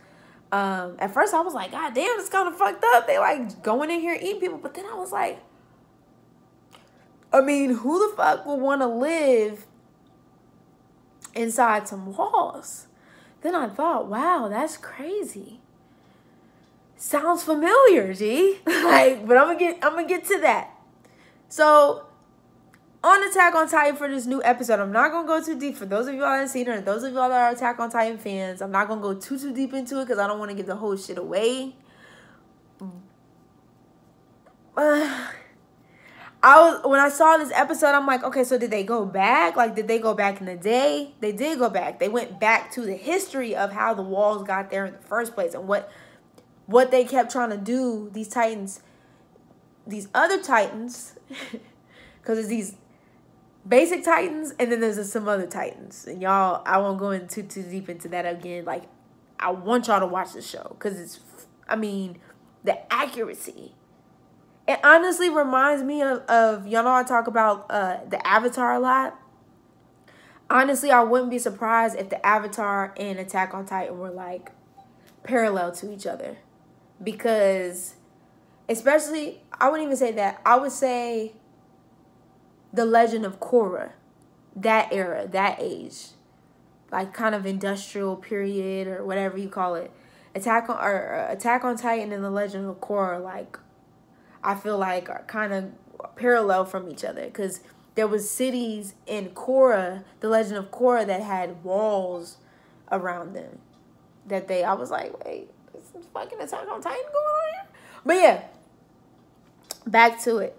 At first I was like, God damn, it's kind of fucked up. They like going in here eating people. But then I was like, I mean, who the fuck would want to live inside some walls? Then I thought, wow, that's crazy. Sounds familiar, G. Like, but I'm gonna get to that. So on Attack on Titan for this new episode, I'm not gonna go too deep. For those of y'all that haven't seen it, and those of y'all that are Attack on Titan fans, I'm not gonna go too deep into it because I don't want to give the whole shit away. When I saw this episode, I'm like, okay, so did they go back? Like, did they go back in the day? They did go back. They went back to the history of how the walls got there in the first place and what they kept trying to do. These Titans, these other Titans, because it's these basic Titans, and then there's some other Titans. And y'all, I won't go into too deep into that again. Like, I want y'all to watch the show because it's, I mean, the accuracy. It honestly reminds me of y'all know I talk about the Avatar a lot. Honestly, I wouldn't be surprised if the Avatar and Attack on Titan were like parallel to each other. Because especially, I wouldn't even say that. I would say the Legend of Korra, that era, that age, like kind of industrial period or whatever you call it. Attack on Titan and the Legend of Korra, like, I feel like are kind of parallel from each other because there was cities in Korra, the Legend of Korra, that had walls around them. I was like, wait, is some fucking Attack on Titan going on here? But yeah, back to it.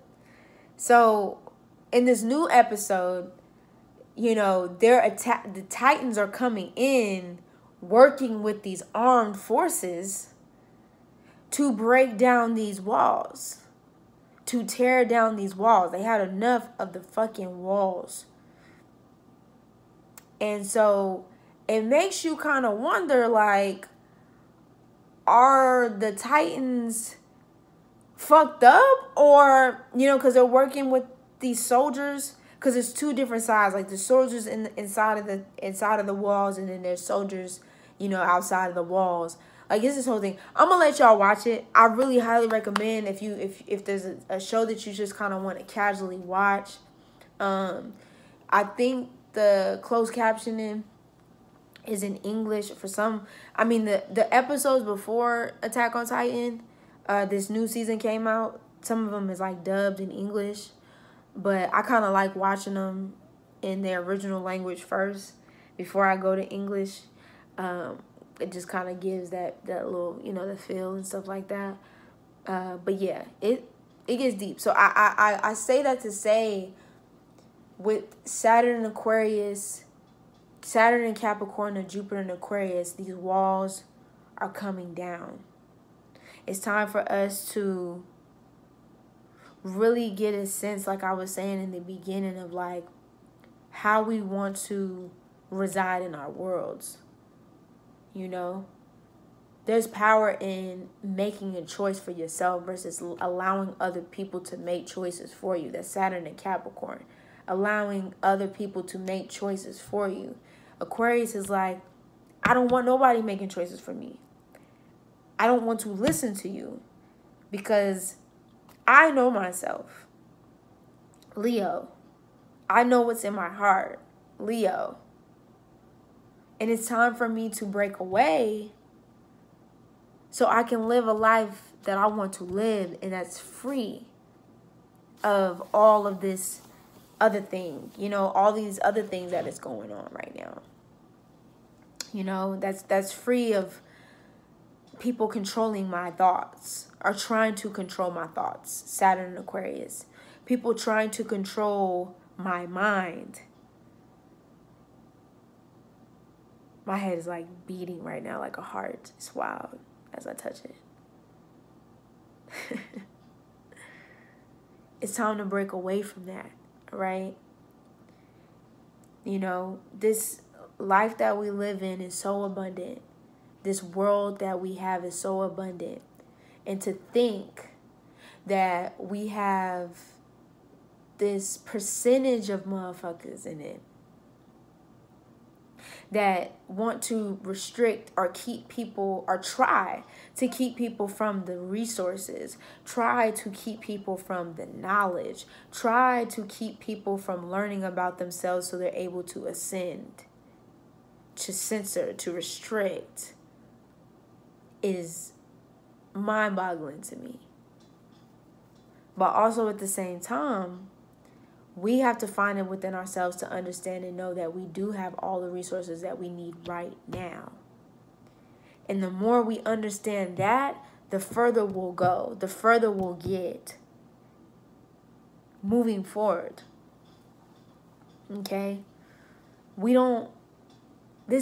So in this new episode, you know, the Titans are coming in, working with these armed forces to break down these walls. To tear down these walls. They had enough of the fucking walls. And so it makes you kind of wonder, like, are the Titans fucked up? Or, you know, because they're working with these soldiers. Because there's two different sides. Like, the soldiers inside of the walls, and then there's soldiers, you know, outside of the walls. Like, it's this whole thing. I'm going to let y'all watch it. I really highly recommend if there's a show that you just kind of want to casually watch. I think the closed captioning is in English for some. I mean, the episodes before Attack on Titan, this new season came out. Some of them is, like, dubbed in English. But I kind of like watching them in their original language first before I go to English. It just kind of gives that little, you know, the feel and stuff like that. But yeah, it gets deep. So I say that to say, with Saturn and Aquarius, Saturn and Capricorn and Jupiter and Aquarius, these walls are coming down. It's time for us to really get a sense, like I was saying in the beginning, of like how we want to reside in our worlds. You know, there's power in making a choice for yourself versus allowing other people to make choices for you. That's Saturn and Capricorn. Allowing other people to make choices for you. Aquarius is like, I don't want nobody making choices for me. I don't want to listen to you because I know myself. Leo, I know what's in my heart. Leo, And it's time for me to break away so I can live a life that I want to live, and that's free of all of this other thing, you know, all these other things that is going on right now. You know, that's free of people controlling my thoughts or trying to control my thoughts. Saturn and Aquarius. People trying to control my mind. My head is like beating right now like a heart. It's wild as I touch it. It's time to break away from that, right? You know, this life that we live in is so abundant. This world that we have is so abundant. And to think that we have this percentage of motherfuckers in it that want to restrict or keep people, or try to keep people from the resources, try to keep people from the knowledge, try to keep people from learning about themselves so they're able to ascend, to censor, to restrict, is mind-boggling to me. But also at the same time, we have to find it within ourselves to understand and know that we do have all the resources that we need right now. And the more we understand that, the further we'll go, the further we'll get moving forward. Okay? We don't, to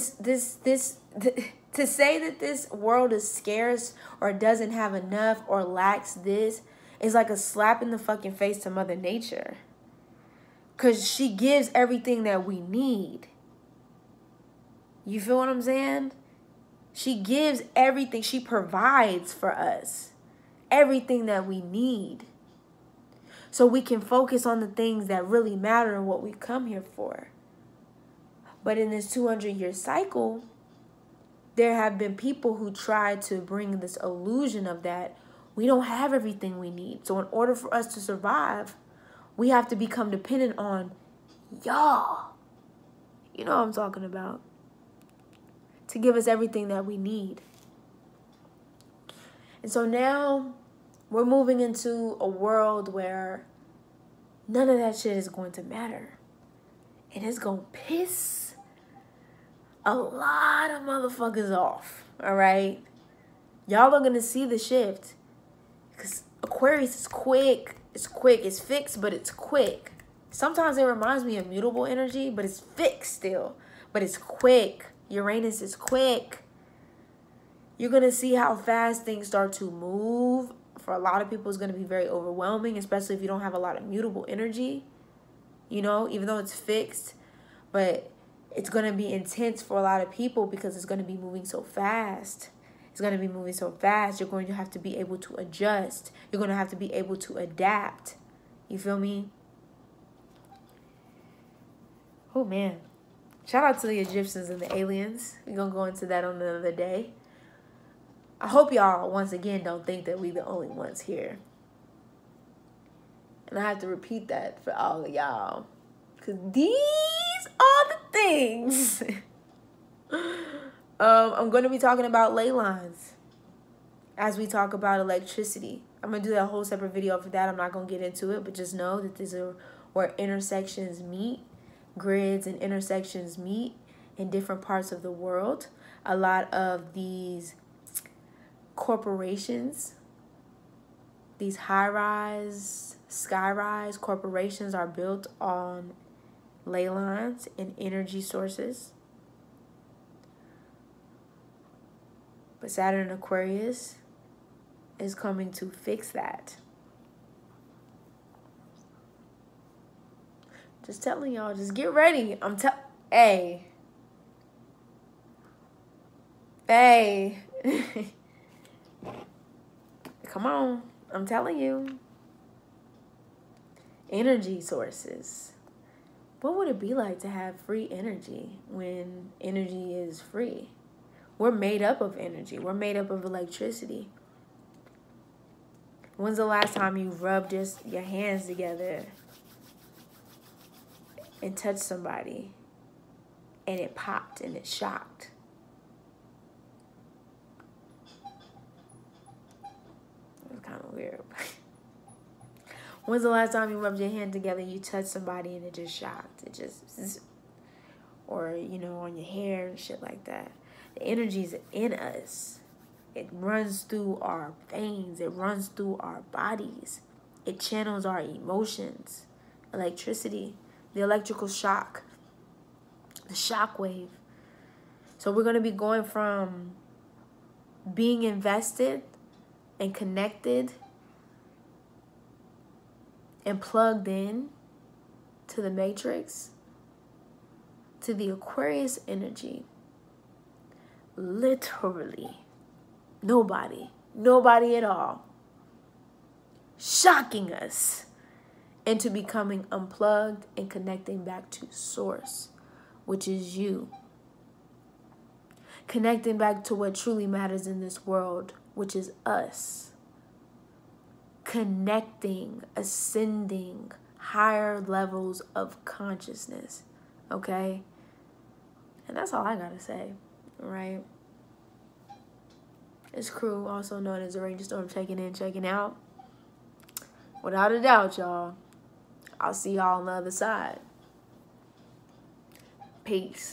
say that this world is scarce or doesn't have enough or lacks this is like a slap in the fucking face to Mother Nature. Because she gives everything that we need. You feel what I'm saying? She gives everything. She provides for us everything that we need. So we can focus on the things that really matter and what we come here for. But in this 200-year cycle, there have been people who try to bring this illusion of that we don't have everything we need. So in order for us to survive, we have to become dependent on y'all. You know what I'm talking about. To give us everything that we need. And so now we're moving into a world where none of that shit is going to matter. And it's going to piss a lot of motherfuckers off. All right? Y'all are going to see the shift. Because Aquarius is quick. It's quick. It's fixed, but it's quick. Sometimes it reminds me of mutable energy, but it's fixed still. But it's quick. Uranus is quick. You're going to see how fast things start to move. For a lot of people, it's going to be very overwhelming, especially if you don't have a lot of mutable energy. You know, even though it's fixed. But it's going to be intense for a lot of people because it's going to be moving so fast. It's going to be moving so fast. You're going to have to be able to adjust. You're going to have to be able to adapt. You feel me? Oh, man. Shout out to the Egyptians and the aliens. We're going to go into that on another day. I hope y'all, once again, don't think that we the only ones here. And I have to repeat that for all of y'all. Because these are the things. I'm going to be talking about ley lines as we talk about electricity. I'm going to do that whole separate video for that. I'm not going to get into it, but just know that these are where intersections meet, grids and intersections meet in different parts of the world. A lot of these corporations, these high-rise, sky-rise corporations are built on ley lines and energy sources. But Saturn and Aquarius is coming to fix that. Just telling y'all, just get ready. Hey. Come on. I'm telling you. Energy sources. What would it be like to have free energy when energy is free? We're made up of energy. We're made up of electricity. When's the last time you rubbed your hands together and touched somebody? and it popped and it shocked. It was kind of weird. When's the last time you rubbed your hand together, you touched somebody and it just shocked? It just, or, you know, on your hair and shit like that. The energy's in us. It runs through our veins. It runs through our bodies. It channels our emotions. Electricity, the electrical shock, the shock wave. So we're going to be going from being invested and connected and plugged in to the matrix, to the Aquarius energy. Literally, nobody at all, shocking us into becoming unplugged and connecting back to source, which is you. Connecting back to what truly matters in this world, which is us. Connecting, ascending higher levels of consciousness, okay? And that's all I gotta say, right? It's crew, also known as the Ranger Storm, checking in, checking out. Without a doubt, y'all, I'll see y'all on the other side. Peace.